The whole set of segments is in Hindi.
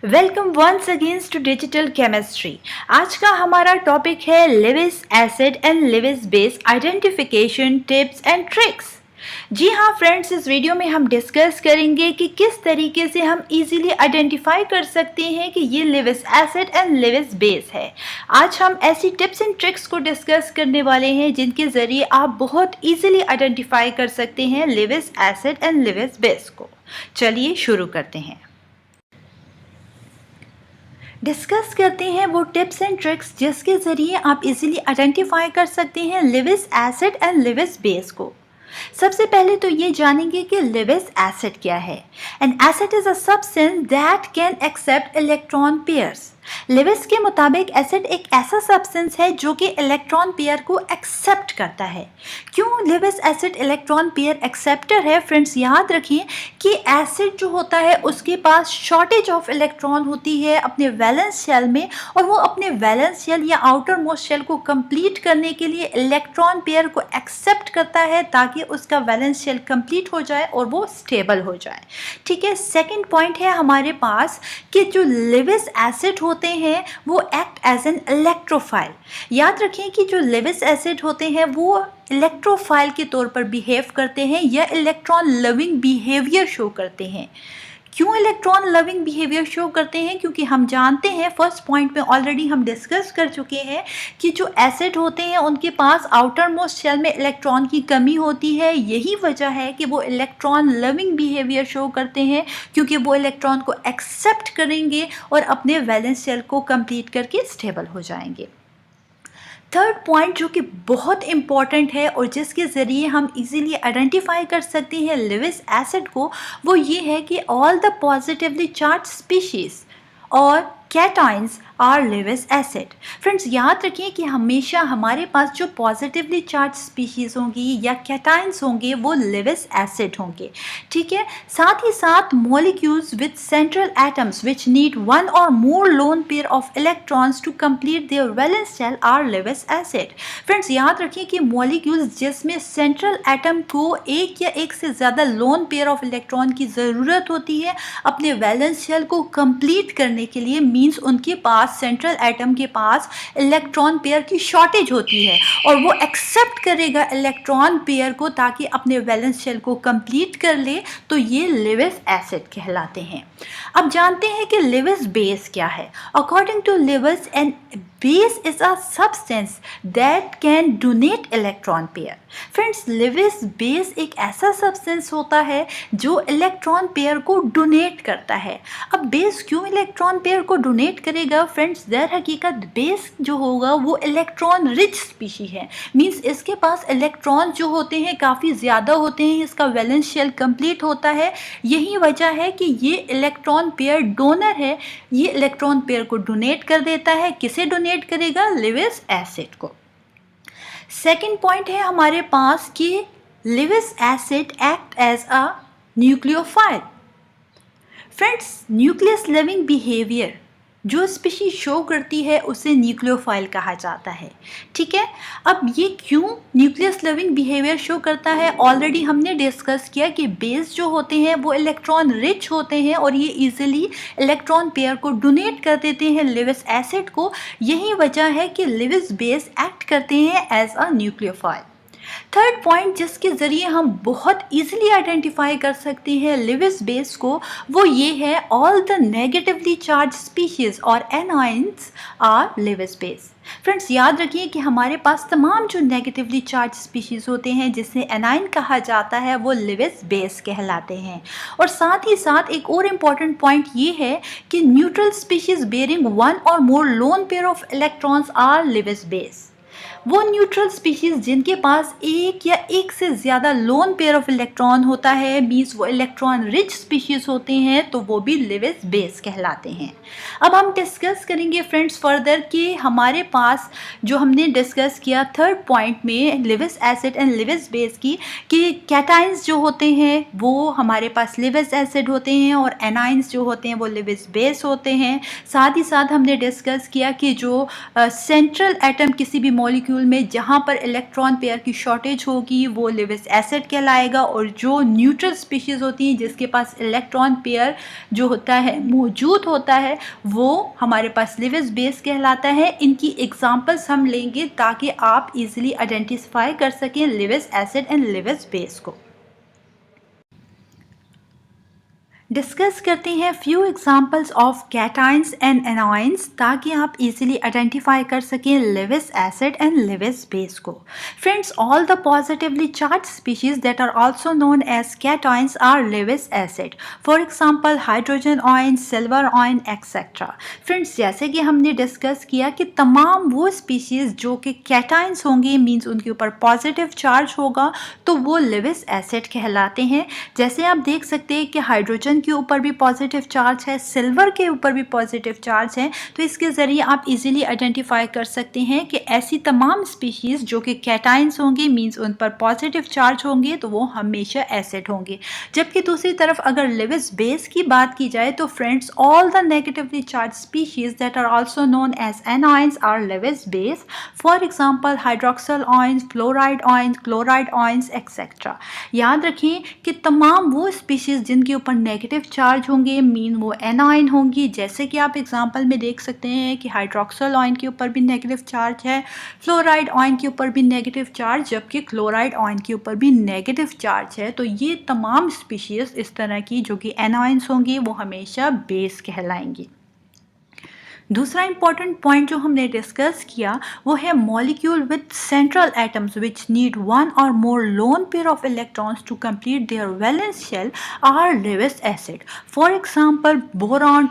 Welcome once again to digital chemistry. आज का हमारा टॉपिक है Lewis acid and Lewis base identification tips and tricks. जी हाँ फ्रेंड्स, इस वीडियो में हम डिस्कस करेंगे कि किस तरीके से हम इजीली आइडेंटिफाई कर सकते हैं कि ये Lewis acid and Lewis base है। आज हम ऐसी टिप्स एंड ट्रिक्स को डिस्कस करने वाले हैं जिनके ज़रिए आप बहुत इजीली आइडेंटिफाई कर सकते हैं Lewis acid and Lewis base को। चलिए शुरू करते हैं। डिस्कस करते हैं वो टिप्स एंड ट्रिक्स जिसके ज़रिए आप इजीली आइडेंटिफाई कर सकते हैं Lewis acid and Lewis base को। सबसे पहले तो ये जानेंगे कि लेविस एसिड क्या है। An acid is a substance that can accept electron pairs. Lewis के मुताबिक एसिड एक ऐसा सब्सटेंस है जो कि इलेक्ट्रॉन पेयर को एक्सेप्ट करता है। क्यों Lewis acid electron pair acceptor है? फ्रेंड्स याद रखिए कि एसिड जो होता है उसके पास शॉर्टेज ऑफ इलेक्ट्रॉन होती है अपने वैलेंस शेल में, और वो अपने वैलेंस शेल या आउटर मोस्ट शेल को कंप्लीट करने के लिए इलेक्ट्रॉन पेयर को एक्सेप्ट करता है ताकि उसका वैलेंस शेल कंप्लीट हो जाए और वो स्टेबल हो जाए। ठीक है, सेकेंड पॉइंट है हमारे पास कि जो लेविस एसिड होते हैं वो एक्ट एज एन इलेक्ट्रोफाइल। याद रखें कि जो लेविस एसिड होते हैं वो इलेक्ट्रोफाइल के तौर पर बिहेव करते हैं या इलेक्ट्रॉन लविंग बिहेवियर शो करते हैं। क्यों इलेक्ट्रॉन लविंग बिहेवियर शो करते हैं? क्योंकि हम जानते हैं, फर्स्ट पॉइंट में ऑलरेडी हम डिस्कस कर चुके हैं कि जो एसिड होते हैं उनके पास आउटर मोस्ट शेल में इलेक्ट्रॉन की कमी होती है। यही वजह है कि वो इलेक्ट्रॉन लविंग बिहेवियर शो करते हैं, क्योंकि वो इलेक्ट्रॉन को एक्सेप्ट करेंगे और अपने वैलेंस शेल को कंप्लीट करके स्टेबल हो जाएंगे। थर्ड पॉइंट जो कि बहुत इम्पॉर्टेंट है और जिसके ज़रिए हम इजीली आइडेंटिफाई कर सकते हैं लेविस एसिड को, वो ये है कि all the positively charge species और cations are Lewis acid. Friends याद रखिए कि हमेशा हमारे पास जो पॉजिटिवली चार्ज स्पीशीज़ होंगी या कैटाइंस होंगे वो लेविस एसिड होंगे। ठीक है, साथ ही साथ molecules with central atoms which need one और more lone pair of electrons to complete their valence shell are Lewis acid. Friends याद रखिए कि मॉलिक्यूल्स जिसमें सेंट्रल एटम को एक या एक से ज़्यादा लोन पेयर ऑफ इलेक्ट्रॉन की ज़रूरत होती है अपने वैलेंस शेल को कंप्लीट करने के लिए, मीन्स उनके पास सेंट्रल एटम के पास इलेक्ट्रॉन पेयर की शॉर्टेज होती है और वो एक्सेप्ट करेगा इलेक्ट्रॉन पेयर को ताकि अपने वैलेंस शेल को कंप्लीट कर ले, तो ये लेविस एसिड कहलाते हैं। अब जानते हैं कि लेविस बेस क्या है। According to Lewis, an base is a substance that can donate electron pair. Friends Lewis base एक ऐसा सब्सटेंस होता है जो इलेक्ट्रॉन पेयर को डोनेट करता है। अब बेस क्यों इलेक्ट्रॉन पेयर को डोनेट करेगा? फ्रेंड्स दर हकीकत बेस जो होगा वो इलेक्ट्रॉन रिच स्पीशी है, मीन्स इसके पास इलेक्ट्रॉन जो होते हैं काफ़ी ज़्यादा होते हैं, इसका वैलेंस शेल कंप्लीट होता है। यही वजह है कि ये इलेक्ट्रॉन पेयर डोनर है, ये इलेक्ट्रॉन पेयर को डोनेट कर देता है। किसे डोनेट करेगा? लेविस एसिड को। सेकेंड पॉइंट है हमारे पास कि Lewis acid act as a nucleophile. Friends nucleus loving behaviour जो स्पीशीज शो करती है उसे न्यूक्लियोफाइल कहा जाता है। ठीक है, अब ये क्यों न्यूक्लियस लविंग बिहेवियर शो करता है? ऑलरेडी हमने डिस्कस किया कि बेस जो होते हैं वो इलेक्ट्रॉन रिच होते हैं और ये इजीली इलेक्ट्रॉन पेयर को डोनेट कर देते हैं लेविस एसिड को। यही वजह है कि लेविस बेस एक्ट करते हैं as a nucleophile. Third point जिसके ज़रिए हम बहुत इजीली आइडेंटिफाई कर सकते हैं लेविस बेस को, वो ये है all the negatively charge species और anions are Lewis base. Friends याद रखिए कि हमारे पास तमाम जो नेगेटिवली चार्ज स्पीशीज़ होते हैं जिसे एनाइन कहा जाता है वो लेविस बेस कहलाते हैं। और साथ ही साथ एक और इम्पॉर्टेंट पॉइंट ये है कि न्यूट्रल स्पीशीज़ बेयरिंग वन और more lone pair of electrons are Lewis base. वो न्यूट्रल स्पीशीज़ जिनके पास एक या एक से ज़्यादा लोन पेयर ऑफ इलेक्ट्रॉन होता है, मीन्स वो इलेक्ट्रॉन रिच स्पीशीज़ होते हैं, तो वो भी लेविस बेस कहलाते हैं। अब हम डिस्कस करेंगे फ्रेंड्स फर्दर कि हमारे पास जो हमने डिस्कस किया थर्ड पॉइंट में Lewis acid and Lewis base की, कि कैटाइंस जो होते हैं वो हमारे पास लेविस एसिड होते हैं और एनाइंस जो होते हैं वो लेविस बेस होते हैं। साथ ही साथ हमने डिस्कस किया कि जो सेंट्रल एटम किसी भी मॉलिक्यूल मॉलिक्यूल में जहाँ पर इलेक्ट्रॉन पेयर की शॉर्टेज होगी वो लेविस एसिड कहलाएगा, और जो न्यूट्रल स्पीशीज़ होती हैं जिसके पास इलेक्ट्रॉन पेयर जो होता है मौजूद होता है वो हमारे पास लेविस बेस कहलाता है। इनकी एग्जांपल्स हम लेंगे ताकि आप इजीली आइडेंटिफाई कर सकें Lewis acid and Lewis base को। डिस्कस करते हैं few examples of cations and anions ताकि आप इजीली आइडेंटिफाई कर सकें Lewis acid and Lewis base को। Friends, all the positively charge species that are also known as cations are Lewis acid. For example hydrogen ion, silver ion etcetera. Friends, जैसे कि हमने डिस्कस किया कि तमाम वो स्पीशीज जो कि कैटाइंस होंगे मीन्स उनके ऊपर पॉजिटिव चार्ज होगा तो वो लेविस एसिड कहलाते हैं। जैसे आप देख सकते हैं कि हाइड्रोजन के ऊपर भी पॉजिटिव चार्ज है, सिल्वर के ऊपर भी पॉजिटिव चार्ज है, तो इसके ज़रिए आप इजीली आइडेंटिफाई कर सकते हैं कि ऐसी तमाम स्पीशीज़ जो कि कैटाइंस होंगे मींस उन पर पॉजिटिव चार्ज होंगे तो वो हमेशा एसिड होंगे। जबकि दूसरी तरफ अगर लेविस बेस की बात की जाए तो friends all the negatively charge species that are also known as anions are Lewis base. For example hydroxyl ions, fluoride ions, chloride ions etcetera. याद रखें कि तमाम वो स्पीशीज़ जिनके ऊपर नेगेटिव चार्ज होंगे मीन वो एनाइन होंगी। जैसे कि आप एग्जांपल में देख सकते हैं कि हाइड्रोक्सल आयन के ऊपर भी नेगेटिव चार्ज है, फ्लोराइड आयन के ऊपर भी नेगेटिव चार्ज, जबकि क्लोराइड आयन के ऊपर भी नेगेटिव चार्ज है। तो ये तमाम स्पीशीज़ इस तरह की जो कि एनाइंस होंगी वो हमेशा बेस कहलाएंगी। दूसरा इंपॉर्टेंट पॉइंट जो हमने डिस्कस किया वो है molecule with central atoms which need one और more lone pair of electrons to complete their valence shell are Lewis acid. For example boron,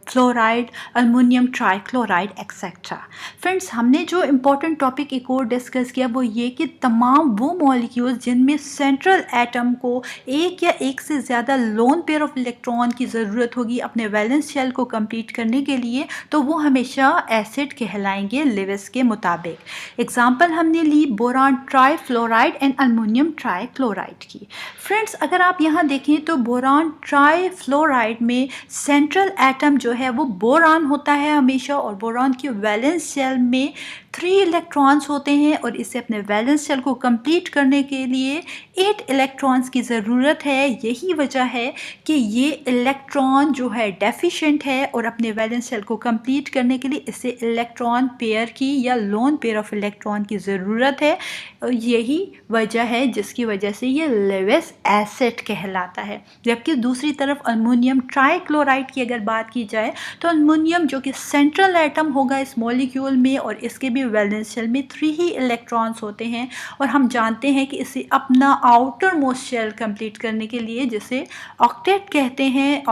fluoride, aluminium trichloride etcetera. Friends, हमने जो इम्पोर्टेंट टॉपिक एक और डिस्कस किया वो ये कि तमाम वो मॉलिक्यूल्स जिनमें सेंट्रल एटम को एक या एक से ज़्यादा लोन पेयर ऑफ इलेक्ट्रॉन की ज़रूरत होगी अपने वैलेंस शेल को कंप्लीट करने के लिए तो वो हमेशा एसिड कहलाएंगे लेविस के मुताबिक। एग्जाम्पल हमने ली boron trifluoride and aluminium trichloride की। फ्रेंड्स, अगर आप यहाँ देखें तो बोरॉन ट्राइफ्लोराइड में सेंट्रल एटम जो है वो बोरॉन होता है हमेशा, और बोरॉन की वैलेंस शेल में 3 इलेक्ट्रॉन्स होते हैं और इसे अपने वैलेंस शेल को कंप्लीट करने के लिए 8 इलेक्ट्रॉन्स की ज़रूरत है। यही वजह है कि ये इलेक्ट्रॉन जो है डेफिशिएंट है और अपने वैलेंस शेल को कंप्लीट करने के लिए इसे इलेक्ट्रॉन पेयर की या लोन पेयर ऑफ इलेक्ट्रॉन की ज़रूरत है। यही वजह है जिसकी वजह से ये लेविस एसिड कहलाता है। जबकि दूसरी तरफ अल्मोनियम ट्राइक्लोराइड की अगर बात की जाए तो अल्मोनियम जो कि सेंट्रल एटम होगा इस मॉलिक्यूल में और इसके भी वैलेंस शेल में 3 ही इलेक्ट्रॉन्स होते हैं, और हम जानते हैं कि इसे अपना आउटर मोस्ट शेल कंप्लीट करने के लिए जिसे ऑक्टेट कहते हैं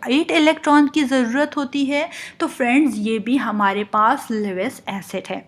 8 इलेक्ट्रॉन की ज़रूरत होती है। तो फ्रेंड्स, ये भी हमारे पास लेविस एसिड है।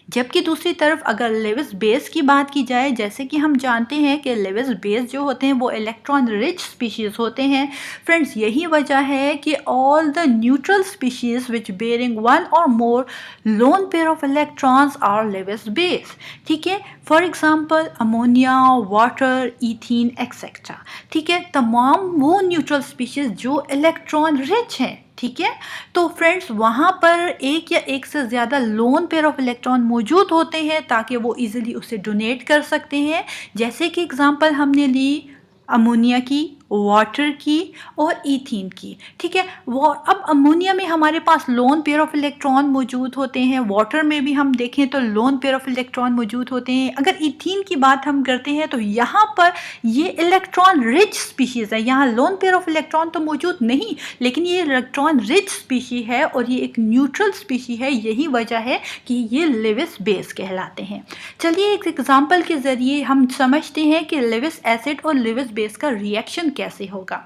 जबकि दूसरी तरफ अगर लेविस बेस की बात की जाए, जैसे कि हम जानते हैं कि लेविस बेस जो होते हैं वो इलेक्ट्रॉन रिच स्पीशीज़ होते हैं। फ्रेंड्स, यही वजह है कि all the neutral species which bearing one और more lone pair of electrons are Lewis base. ठीक है, for example ammonia, water, ethene etcetera. ठीक है, तमाम वो न्यूट्रल स्पीशीज़ जो इलेक्ट्रॉन रिच हैं। ठीक है, तो फ्रेंड्स वहाँ पर एक या एक से ज़्यादा लोन पेयर ऑफ इलेक्ट्रॉन मौजूद होते हैं ताकि वो इजीली उसे डोनेट कर सकते हैं। जैसे कि एग्जांपल हमने ली अमोनिया की, वाटर की और ईथीन की। ठीक है, वो अब अमोनिया में हमारे पास लोन पेयर ऑफ इलेक्ट्रॉन मौजूद होते हैं, वाटर में भी हम देखें तो लोन पेयर ऑफ इलेक्ट्रॉन मौजूद होते हैं। अगर ईथीन की बात हम करते हैं तो यहाँ पर ये इलेक्ट्रॉन रिच स्पीशीज़ है, यहाँ लोन पेयर ऑफ इलेक्ट्रॉन तो मौजूद नहीं लेकिन ये इलेक्ट्रॉन रिच स्पीशी है और ये एक न्यूट्रल स्पीशी है। यही वजह है कि ये लेविस बेस कहलाते हैं। चलिए एक एग्जाम्पल के ज़रिए हम समझते हैं कि लेविस एसिड और लेविस बेस का रिएक्शन कैसे होगा।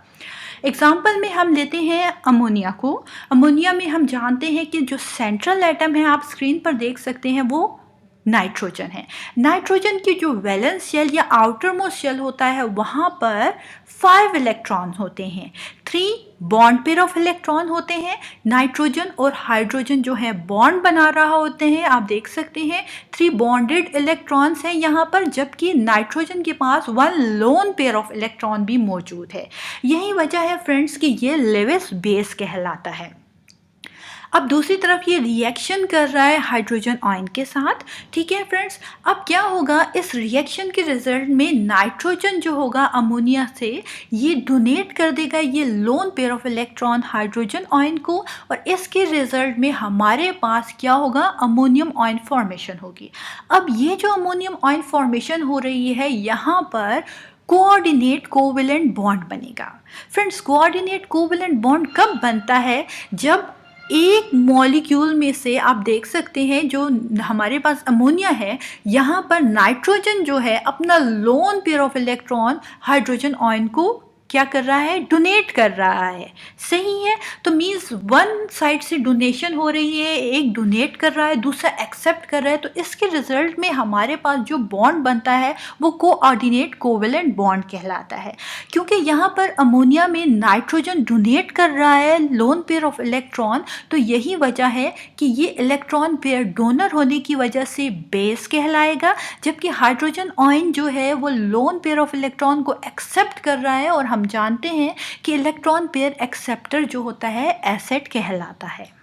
एग्जाम्पल में हम लेते हैं अमोनिया को। अमोनिया में हम जानते हैं कि जो सेंट्रल एटम है आप स्क्रीन पर देख सकते हैं वो नाइट्रोजन है। नाइट्रोजन की जो वैलेंस शेल या आउटर मोस्ट शेल होता है वहाँ पर 5 इलेक्ट्रॉन होते हैं, 3 बॉन्ड पेयर ऑफ इलेक्ट्रॉन होते हैं। नाइट्रोजन और हाइड्रोजन जो है बॉन्ड बना रहा होते हैं, आप देख सकते हैं 3 बॉन्डेड इलेक्ट्रॉन्स हैं यहाँ पर, जबकि नाइट्रोजन के पास 1 लोन पेयर ऑफ इलेक्ट्रॉन भी मौजूद है। यही वजह है फ्रेंड्स कि ये लेविस बेस कहलाता है। अब दूसरी तरफ ये रिएक्शन कर रहा है हाइड्रोजन आयन के साथ। ठीक है फ्रेंड्स, अब क्या होगा, इस रिएक्शन के रिजल्ट में नाइट्रोजन जो होगा अमोनिया से ये डोनेट कर देगा ये loan pair of electron hydrogen ion को, और इसके रिजल्ट में हमारे पास क्या होगा, अमोनियम आयन फॉर्मेशन होगी। अब ये जो अमोनियम आयन फॉर्मेशन हो रही है, यहाँ पर कोऑर्डिनेट कोवेलेंट बॉन्ड बनेगा। फ्रेंड्स, कोऑर्डिनेट कोवेलेंट बॉन्ड कब बनता है, जब एक मॉलिक्यूल में से आप देख सकते हैं जो हमारे पास अमोनिया है, यहाँ पर नाइट्रोजन जो है अपना loan pair of electron hydrogen ion को क्या कर रहा है, डोनेट कर रहा है। सही है, तो मीन्स वन साइड से डोनेशन हो रही है, एक डोनेट कर रहा है, दूसरा एक्सेप्ट कर रहा है। तो इसके रिजल्ट में हमारे पास जो बॉन्ड बनता है वो कोऑर्डिनेट कोवेलेंट बॉन्ड कहलाता है, क्योंकि यहाँ पर अमोनिया में नाइट्रोजन डोनेट कर रहा है लोन पेयर ऑफ इलेक्ट्रॉन। तो यही वजह है कि ये इलेक्ट्रॉन पेयर डोनर होने की वजह से बेस कहलाएगा, जबकि हाइड्रोजन आयन जो है वो लोन पेयर ऑफ इलेक्ट्रॉन को एक्सेप्ट कर रहा है, और हम जानते हैं कि इलेक्ट्रॉन पेयर एक्सेप्टर जो होता है एसिड कहलाता है।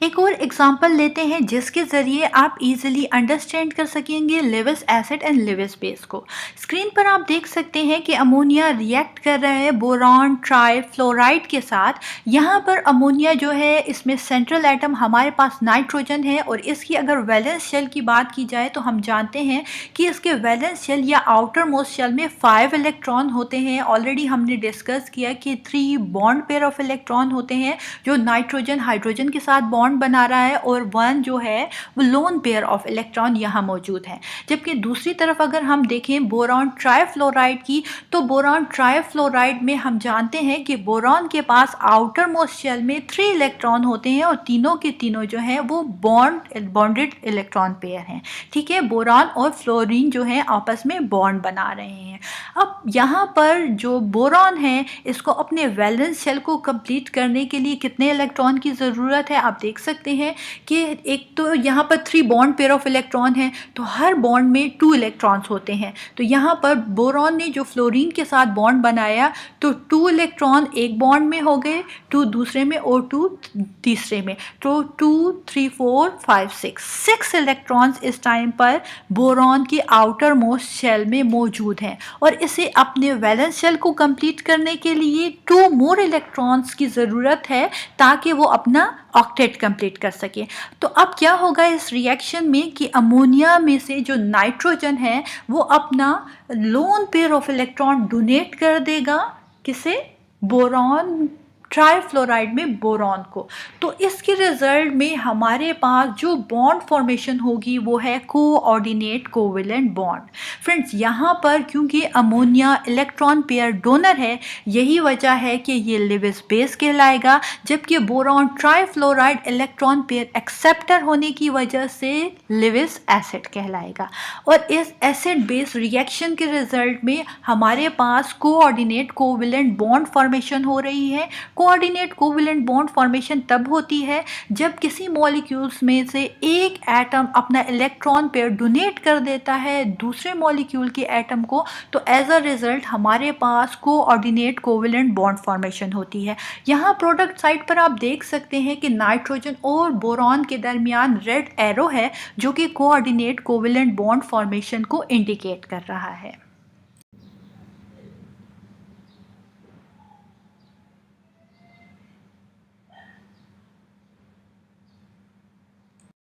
एक और एग्जांपल लेते हैं जिसके ज़रिए आप इजीली अंडरस्टैंड कर सकेंगे Lewis acid and Lewis base को। स्क्रीन पर आप देख सकते हैं कि अमोनिया रिएक्ट कर रहा है बोरॉन ट्राइफ्लोराइड के साथ। यहाँ पर अमोनिया जो है इसमें सेंट्रल एटम हमारे पास नाइट्रोजन है, और इसकी अगर वैलेंस शेल की बात की जाए तो हम जानते हैं कि इसके वैलेंस शेल या आउटर मोस्ट शेल में 5 इलेक्ट्रॉन होते हैं। ऑलरेडी हमने डिस्कस किया कि 3 बॉन्ड पेयर ऑफ इलेक्ट्रॉन होते हैं जो नाइट्रोजन हाइड्रोजन के साथ बॉन्ड बना रहा है, और 1 जो है वो लोन पेयर ऑफ इलेक्ट्रॉन यहाँ मौजूद है। जबकि दूसरी तरफ अगर हम देखें बोरॉन ट्राइफ्लोराइड की, तो बोरॉन ट्राइफ्लोराइड में हम जानते हैं कि बोरॉन के पास आउटर मोस्ट शेल में 3 इलेक्ट्रॉन होते हैं, और तीनों के तीनों जो हैं वो बॉन्डेड इलेक्ट्रॉन पेयर हैं। ठीक है, बोरॉन और फ्लोरीन जो है आपस में बॉन्ड बना रहे हैं। अब यहाँ पर जो बोरॉन है इसको अपने वैलेंस शेल को कंप्लीट करने के लिए कितने इलेक्ट्रॉन की ज़रूरत है, आप देख सकते हैं कि एक तो यहाँ पर 3 बॉन्ड पेयर ऑफ इलेक्ट्रॉन है, तो हर बॉन्ड में 2 इलेक्ट्रॉन्स होते हैं। तो यहाँ पर बोरॉन ने जो फ्लोरीन के साथ बॉन्ड बनाया, तो 2 इलेक्ट्रॉन एक बॉन्ड में हो गए, 2 दूसरे में और 2 तीसरे में, तो 2 3 4 5 6 इलेक्ट्रॉन्स इस टाइम पर बोरॉन की आउटर मोस्ट शेल में मौजूद हैं, और इसे अपने वैलेंस शेल को कंप्लीट करने के लिए 2 मोर इलेक्ट्रॉन्स की ज़रूरत है ताकि वो अपना ऑक्टेट कंप्लीट कर सके। तो अब क्या होगा इस रिएक्शन में कि अमोनिया में से जो नाइट्रोजन है वो अपना loan pair of electron donate कर देगा, किसे, बोरॉन ट्राइफ्लोराइड में बोरॉन को। तो इसके रिजल्ट में हमारे पास जो बॉन्ड फॉर्मेशन होगी वो है कोऑर्डिनेट कोवेलेंट बॉन्ड। फ्रेंड्स, यहाँ पर क्योंकि अमोनिया इलेक्ट्रॉन पेयर डोनर है, यही वजह है कि ये लेविस बेस कहलाएगा, जबकि boron trifluoride electron pair acceptor होने की वजह से लेविस एसिड कहलाएगा। और इस एसिड बेस रिएक्शन के रिजल्ट में हमारे पास कोऑर्डिनेट कोवेलेंट बॉन्ड फॉर्मेशन हो रही है। कोऑर्डिनेट कोवेलेंट बॉन्ड फॉर्मेशन तब होती है जब किसी मॉलिक्यूल्स में से एक एटम अपना इलेक्ट्रॉन पेयर डोनेट कर देता है दूसरे मॉलिक्यूल के एटम को, तो एज अ रिजल्ट हमारे पास कोऑर्डिनेट कोवेलेंट बॉन्ड फॉर्मेशन होती है। यहाँ प्रोडक्ट साइड पर आप देख सकते हैं कि नाइट्रोजन और बोरॉन के दरमियान रेड एरो है जो कि कोऑर्डिनेट कोवेलेंट बॉन्ड फॉर्मेशन को इंडिकेट कर रहा है।